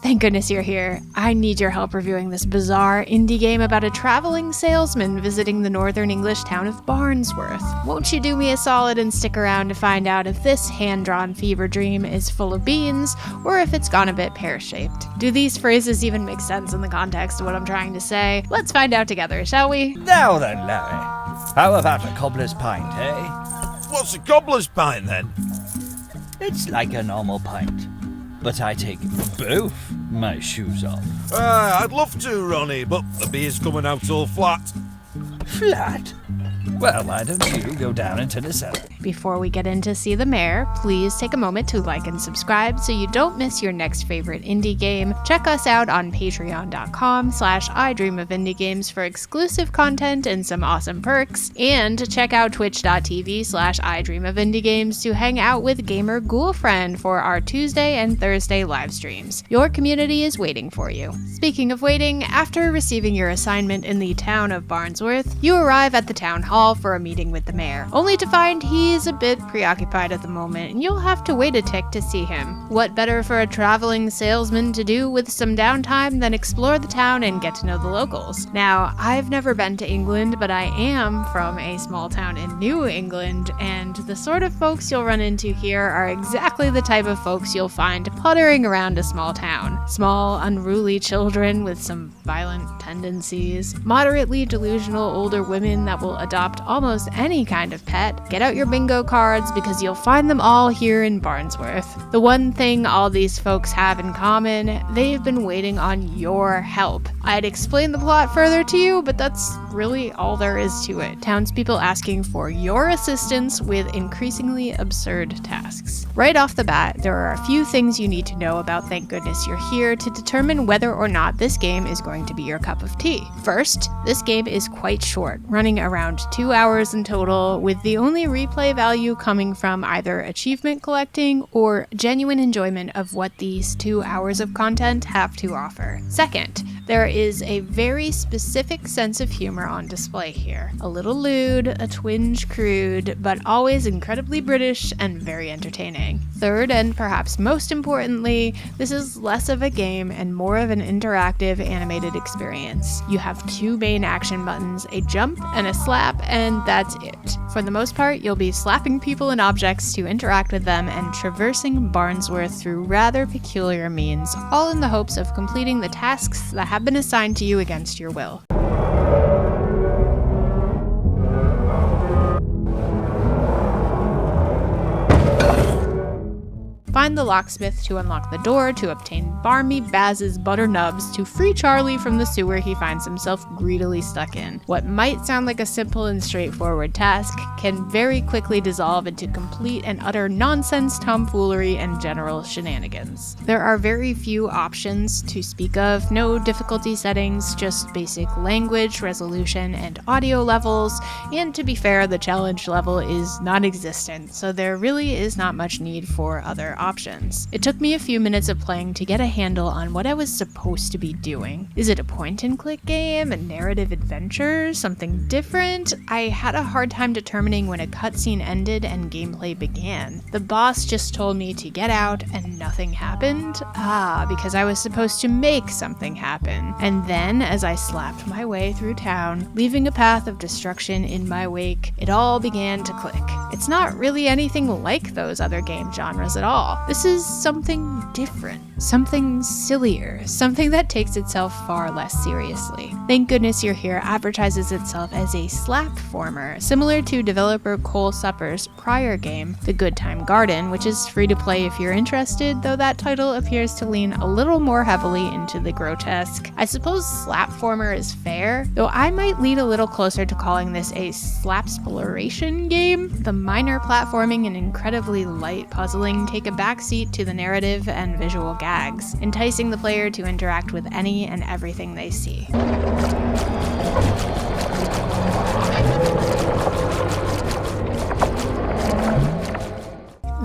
Thank goodness you're here. I need your help reviewing this bizarre indie game about a traveling salesman visiting the northern English town of Barnsworth. Won't you do me a solid and stick around to find out if this hand-drawn fever dream is full of beans or if it's gone a bit pear-shaped? Do these phrases even make sense in the context of what I'm trying to say? Let's find out together, shall we? Now then, Larry. How about a cobbler's pint, eh? What's a cobbler's pint, then? It's like a normal pint, but I take both my shoes off. I'd love to, Ronnie, but the beer's coming out all flat. Flat? Well, why don't you go down into the cellar? Before we get into See the Mayor, please take a moment to like and subscribe so you don't miss your next favorite indie game. Check us out on patreon.com/idreamofindiegames for exclusive content and some awesome perks. And check out twitch.tv/idreamofindiegames to hang out with Gamer Ghoulfriend for our Tuesday and Thursday live streams. Your community is waiting for you. Speaking of waiting, after receiving your assignment in the town of Barnsworth, you arrive at the town hall for a meeting with the mayor, only to find he's a bit preoccupied at the moment and you'll have to wait a tick to see him. What better for a traveling salesman to do with some downtime than explore the town and get to know the locals? Now, I've never been to England, but I am from a small town in New England, and the sort of folks you'll run into here are exactly the type of folks you'll find puttering around a small town. Small, unruly children with some violent tendencies, moderately delusional older women that will adopt almost any kind of pet. Get out your bingo cards because you'll find them all here in Barnsworth. The one thing all these folks have in common, they've been waiting on your help. I'd explain the plot further to you, but that's really all there is to it. Townspeople asking for your assistance with increasingly absurd tasks. Right off the bat, there are a few things you need to know about Thank Goodness You're Here to determine whether or not this game is going to be your cup of tea. First, this game is quite short, running around 2 hours in total, with the only replay value coming from either achievement collecting or genuine enjoyment of what these 2 hours of content have to offer. Second, there is a very specific sense of humor on display here. A little lewd, a twinge crude, but always incredibly British and very entertaining. Third, and perhaps most importantly, this is less of a game and more of an interactive animated experience. You have 2 main action buttons, a jump and a slap, and that's it. For the most part, you'll be slapping people and objects to interact with them and traversing Barnsworth through rather peculiar means, all in the hopes of completing the tasks that have been assigned to you against your will. Find the locksmith to unlock the door to obtain Barmy Baz's butter nubs to free Charlie from the sewer he finds himself greedily stuck in. What might sound like a simple and straightforward task can very quickly dissolve into complete and utter nonsense, tomfoolery, and general shenanigans. There are very few options to speak of, no difficulty settings, just basic language, resolution, and audio levels, and to be fair, the challenge level is non-existent, so there really is not much need for other options. It took me a few minutes of playing to get a handle on what I was supposed to be doing. Is it a point-and-click game, a narrative adventure, something different? I had a hard time determining when a cutscene ended and gameplay began. The boss just told me to get out and nothing happened? Because I was supposed to make something happen. And then, as I slapped my way through town, leaving a path of destruction in my wake, it all began to click. It's not really anything like those other game genres at all. This is something different, something sillier, something that takes itself far less seriously. Thank Goodness You're Here advertises itself as a slapformer, similar to developer Cole Supper's prior game, The Good Time Garden, which is free to play if you're interested, though that title appears to lean a little more heavily into the grotesque. I suppose slapformer is fair, though I might lean a little closer to calling this a slapsploration game. The minor platforming and incredibly light puzzling take a backseat to the narrative and visual gags, enticing the player to interact with any and everything they see.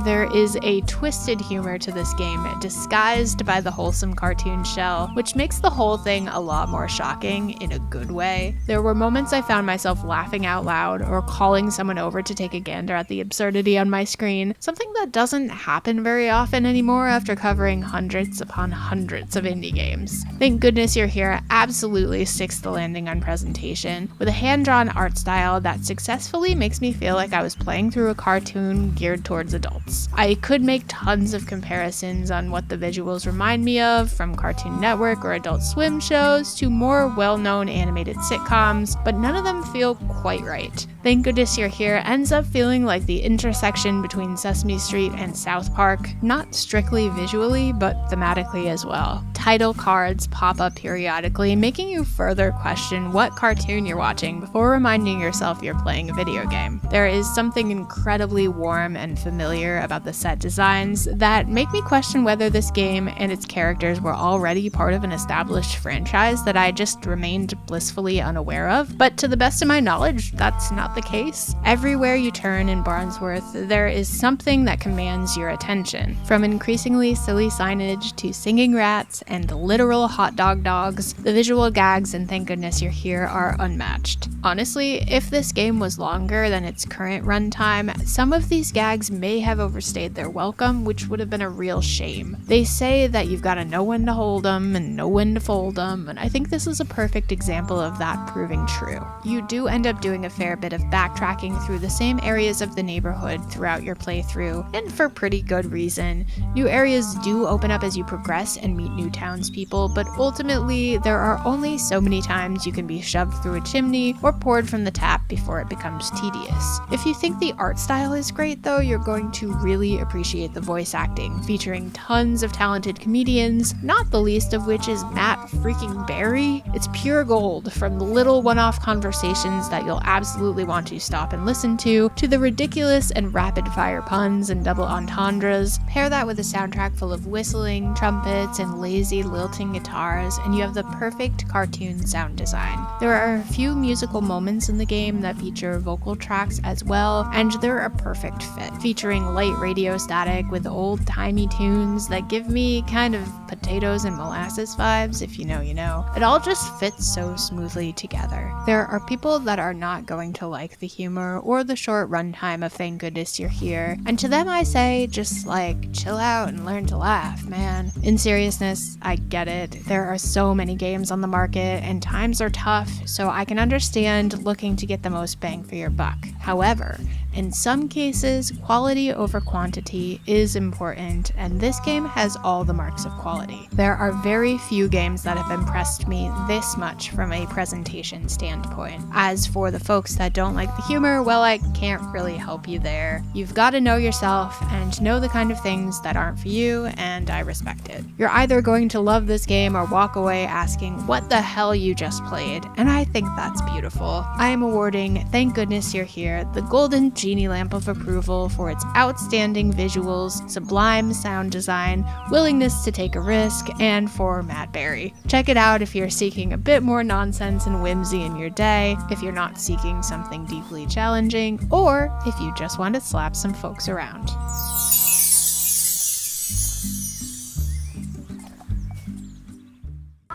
There is a twisted humor to this game, disguised by the wholesome cartoon shell, which makes the whole thing a lot more shocking in a good way. There were moments I found myself laughing out loud or calling someone over to take a gander at the absurdity on my screen, something that doesn't happen very often anymore after covering hundreds upon hundreds of indie games. Thank Goodness You're Here absolutely sticks the landing on presentation, with a hand-drawn art style that successfully makes me feel like I was playing through a cartoon geared towards adults. I could make tons of comparisons on what the visuals remind me of, from Cartoon Network or Adult Swim shows to more well-known animated sitcoms, but none of them feel quite right. Thank Goodness You're Here ends up feeling like the intersection between Sesame Street and South Park, not strictly visually, but thematically as well. Title cards pop up periodically, making you further question what cartoon you're watching before reminding yourself you're playing a video game. There is something incredibly warm and familiar about the set designs that make me question whether this game and its characters were already part of an established franchise that I just remained blissfully unaware of. But to the best of my knowledge, that's not the case. Everywhere you turn in Barnsworth, there is something that commands your attention. From increasingly silly signage to singing rats and literal hot dog dogs, the visual gags in Thank Goodness You're Here are unmatched. Honestly, if this game was longer than its current runtime, some of these gags may have overstayed their welcome, which would have been a real shame. They say that you've got to know when to hold them and know when to fold them, and I think this is a perfect example of that proving true. You do end up doing a fair bit of backtracking through the same areas of the neighborhood throughout your playthrough, and for pretty good reason. New areas do open up as you progress and meet new townspeople, but ultimately there are only so many times you can be shoved through a chimney or poured from the tap before it becomes tedious. If you think the art style is great though, you're going to really appreciate the voice acting, featuring tons of talented comedians, not the least of which is Matt freaking Berry. It's pure gold, from the little one-off conversations that you'll absolutely want to stop and listen to the ridiculous and rapid-fire puns and double entendres. Pair that with a soundtrack full of whistling, trumpets, and lazy lilting guitars, and you have the perfect cartoon sound design. There are a few musical moments in the game that feature vocal tracks as well, and they're a perfect fit, featuring light radio static with old-timey tunes that give me kind of potatoes and molasses vibes, if you know you know. It all just fits so smoothly together. There are people that are not going to like the humor or the short runtime of Thank Goodness You're Here, and to them I say, just chill out and learn to laugh, man. In seriousness, I get it. There are so many games on the market and times are tough, so I can understand looking to get the most bang for your buck. However, in some cases, quality over quantity is important, and this game has all the marks of quality. There are very few games that have impressed me this much from a presentation standpoint. As for the folks that don't like the humor, well, I can't really help you there. You've got to know yourself and know the kind of things that aren't for you, and I respect it. You're either going to love this game or walk away asking what the hell you just played, and I think that's beautiful. I am awarding Thank Goodness You're Here the Golden Genie Lamp of Approval for its outstanding visuals, sublime sound design, willingness to take a risk, and for Matt Berry. Check it out if you're seeking a bit more nonsense and whimsy in your day, if you're not seeking something deeply challenging, or if you just want to slap some folks around.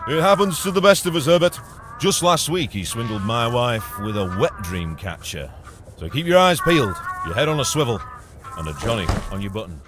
It happens to the best of us, Herbert. Just last week he swindled my wife with a wet dream catcher. So keep your eyes peeled, your head on a swivel, and a Johnny on your button.